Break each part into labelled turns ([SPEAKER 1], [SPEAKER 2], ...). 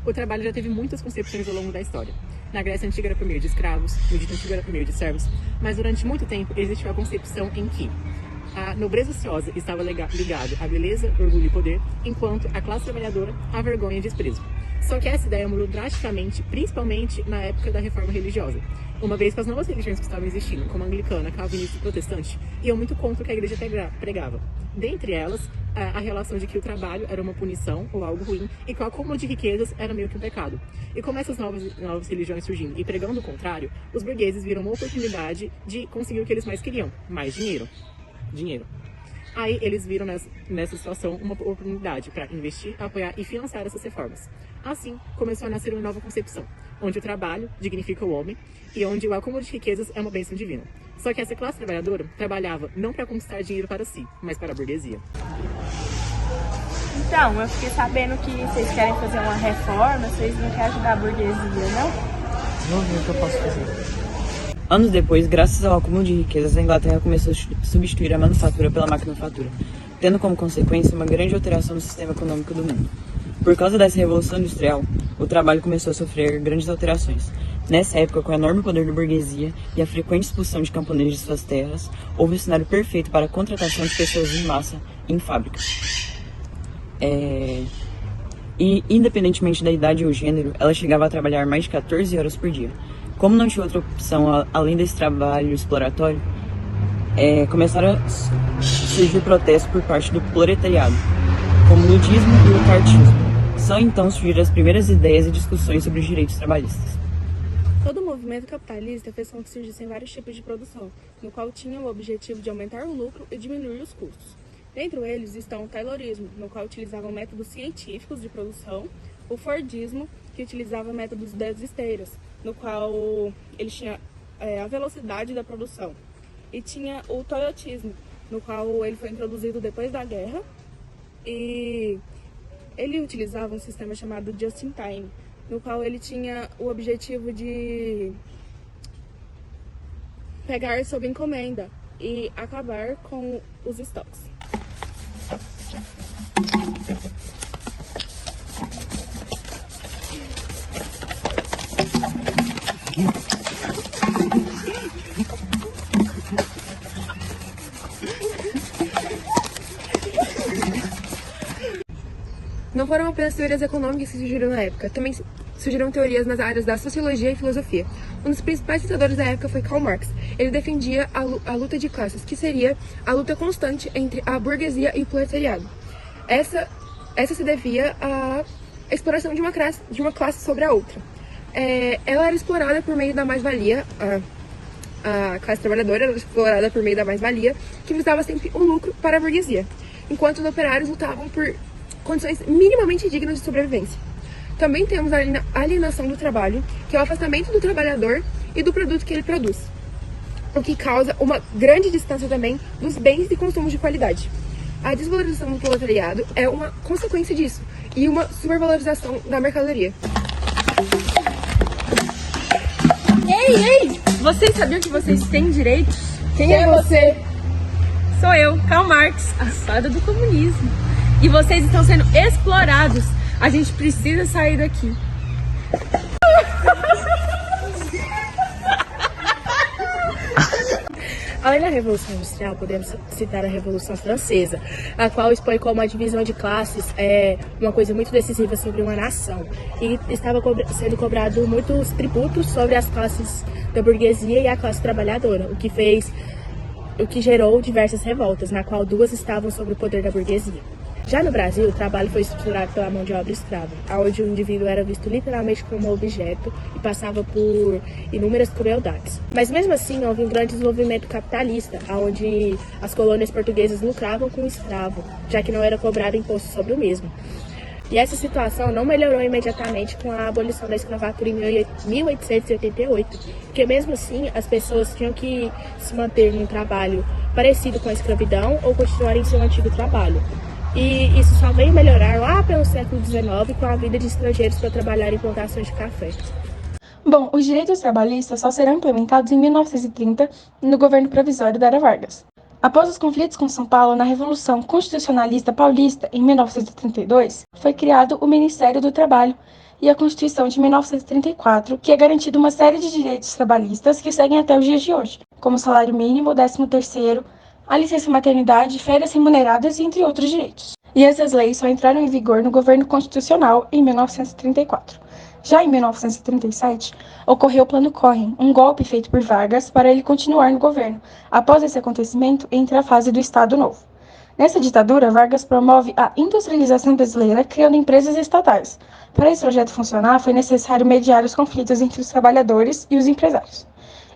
[SPEAKER 1] O trabalho já teve muitas concepções ao longo da história. Na Grécia Antiga era por meio de escravos, no Egito Antigo era por meio de servos, mas durante muito tempo existiu a concepção em que a nobreza ociosa estava ligado à beleza, orgulho e poder, enquanto a classe trabalhadora à vergonha e desprezo. Só que essa ideia mudou drasticamente, principalmente na época da reforma religiosa, uma vez que as novas religiões que estavam existindo, como a anglicana, calvinista e protestante, iam muito contra o que a igreja pregava. Dentre elas, a relação de que o trabalho era uma punição ou algo ruim e que o acúmulo de riquezas era meio que um pecado. E como essas novas religiões surgindo e pregando o contrário, os burgueses viram uma oportunidade de conseguir o que eles mais queriam, mais dinheiro. Aí eles viram nessa situação uma oportunidade para investir, apoiar e financiar essas reformas. Assim, começou a nascer uma nova concepção, onde o trabalho dignifica o homem e onde o acúmulo de riquezas é uma bênção divina. Só que essa classe trabalhadora trabalhava não para conquistar dinheiro para si, mas para a burguesia.
[SPEAKER 2] Então, eu fiquei sabendo que vocês querem fazer uma reforma, vocês não querem ajudar a burguesia, não?
[SPEAKER 3] Vamos ver o que eu posso fazer. Anos depois, graças ao acúmulo de riquezas, a Inglaterra começou a substituir a manufatura pela maquinofatura, tendo como consequência uma grande alteração no sistema econômico do mundo. Por causa dessa revolução industrial, o trabalho começou a sofrer grandes alterações. Nessa época, com o enorme poder da burguesia e a frequente expulsão de camponeses de suas terras, houve um cenário perfeito para a contratação de pessoas em massa em fábricas. E, independentemente da idade ou gênero, ela chegava a trabalhar mais de 14 horas por dia. Como não tinha outra opção além desse trabalho exploratório, começaram a surgir protestos por parte do proletariado, como o nudismo e o cartismo. Só então surgiram as primeiras ideias e discussões sobre os direitos trabalhistas.
[SPEAKER 2] Todo o movimento capitalista fez com que surgissem vários tipos de produção, no qual tinha o objetivo de aumentar o lucro e diminuir os custos. Dentre eles estão o taylorismo, no qual utilizavam métodos científicos de produção, o fordismo, que utilizava métodos das esteiras, no qual ele tinha a velocidade da produção, e tinha o toyotismo, no qual ele foi introduzido depois da guerra, e ele utilizava um sistema chamado just in time, no qual ele tinha o objetivo de pegar sob encomenda e acabar com os estoques.
[SPEAKER 4] Não foram apenas teorias econômicas que surgiram na época, também surgiram teorias nas áreas da sociologia e filosofia. Um dos principais pensadores da época foi Karl Marx. Ele defendia a luta de classes, que seria a luta constante entre a burguesia e o proletariado. Essa se devia à exploração de uma classe sobre a outra. Ela era explorada por meio da mais-valia, a classe trabalhadora era explorada por meio da mais-valia, que visava sempre o lucro para a burguesia, enquanto os operários lutavam por condições minimamente dignas de sobrevivência. Também temos a alienação do trabalho, que é o afastamento do trabalhador e do produto que ele produz, o que causa uma grande distância também dos bens de consumo de qualidade. A desvalorização do proletariado é uma consequência disso, e uma supervalorização da mercadoria.
[SPEAKER 2] Ei! Vocês sabiam que vocês têm direitos?
[SPEAKER 4] Quem é você?
[SPEAKER 2] Sou eu, Karl Marx, a fada do comunismo. E vocês estão sendo explorados. A gente precisa sair daqui.
[SPEAKER 5] Além da Revolução Industrial, podemos citar a Revolução Francesa, a qual expõe como a divisão de classes é uma coisa muito decisiva sobre uma nação. E estava sendo cobrado muitos tributos sobre as classes da burguesia e a classe trabalhadora, o que gerou diversas revoltas, na qual duas estavam sob o poder da burguesia. Já no Brasil, o trabalho foi estruturado pela mão de obra escrava, onde o indivíduo era visto literalmente como objeto e passava por inúmeras crueldades. Mas mesmo assim, houve um grande desenvolvimento capitalista, onde as colônias portuguesas lucravam com o escravo, já que não era cobrado imposto sobre o mesmo. E essa situação não melhorou imediatamente com a abolição da escravatura em 1888, porque mesmo assim as pessoas tinham que se manter num trabalho parecido com a escravidão ou continuar em seu antigo trabalho. E isso só veio melhorar lá pelo século XIX com a vinda de estrangeiros para trabalhar em plantações de café.
[SPEAKER 4] Bom, os direitos trabalhistas só serão implementados em 1930 no governo provisório da Era Vargas. Após os conflitos com São Paulo na Revolução Constitucionalista Paulista em 1932, foi criado o Ministério do Trabalho
[SPEAKER 6] e a Constituição de 1934, que é garantida uma série de direitos trabalhistas que seguem até os dias de hoje, como salário mínimo, 13º, a licença maternidade, férias remuneradas, entre outros direitos. E essas leis só entraram em vigor no governo constitucional em 1934. Já em 1937, ocorreu o Plano Cohen, um golpe feito por Vargas para ele continuar no governo. Após esse acontecimento, entra a fase do Estado Novo. Nessa ditadura, Vargas promove a industrialização brasileira, criando empresas estatais. Para esse projeto funcionar, foi necessário mediar os conflitos entre os trabalhadores e os empresários.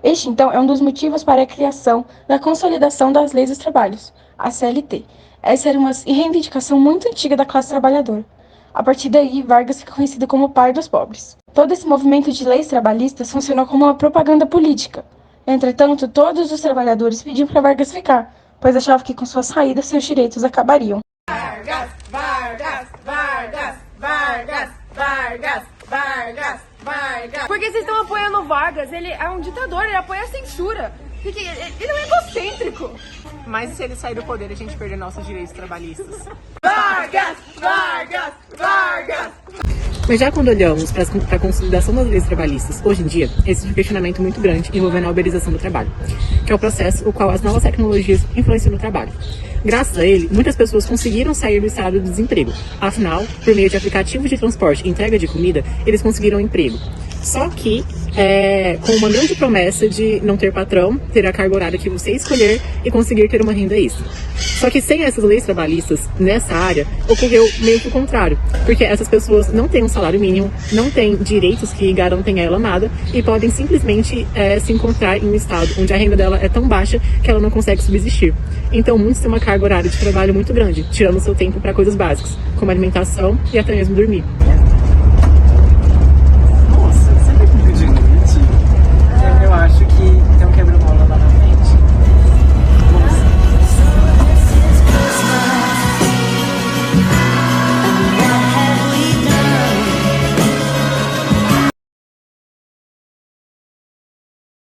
[SPEAKER 6] Este, então, é um dos motivos para a criação da Consolidação das Leis dos Trabalhos, a CLT. Essa era uma reivindicação muito antiga da classe trabalhadora. A partir daí, Vargas fica conhecido como o pai dos pobres. Todo esse movimento de leis trabalhistas funcionou como uma propaganda política. Entretanto, todos os trabalhadores pediam para Vargas ficar, pois achavam que com sua saída seus direitos acabariam.
[SPEAKER 2] Vargas, Vargas, Vargas, Vargas, Vargas, Vargas, Vargas.
[SPEAKER 4] Por que vocês estão apoiando o Vargas? Ele é um ditador, ele apoia a censura. Porque ele é um egocêntrico.
[SPEAKER 1] Mas se ele sair do poder, a gente perder nossos direitos trabalhistas.
[SPEAKER 2] Vargas, Vargas, Vargas.
[SPEAKER 1] Mas já quando olhamos para a consolidação das leis trabalhistas, hoje em dia, existe um questionamento muito grande envolvendo a uberização do trabalho, que é o processo o qual as novas tecnologias influenciam no trabalho. Graças a ele, muitas pessoas conseguiram sair do estado de desemprego. Afinal, por meio de aplicativos de transporte e entrega de comida, eles conseguiram emprego. Só que, com uma grande promessa de não ter patrão, ter a carga horária que você escolher e conseguir ter uma renda extra. Só que sem essas leis trabalhistas nessa área, ocorreu meio que o contrário, porque essas pessoas não têm um salário mínimo, não têm direitos que garantem a ela nada e podem simplesmente se encontrar em um estado onde a renda dela é tão baixa que ela não consegue subsistir. Então, muitos têm uma carga horária de trabalho muito grande, tirando seu tempo para coisas básicas, como alimentação e até mesmo dormir.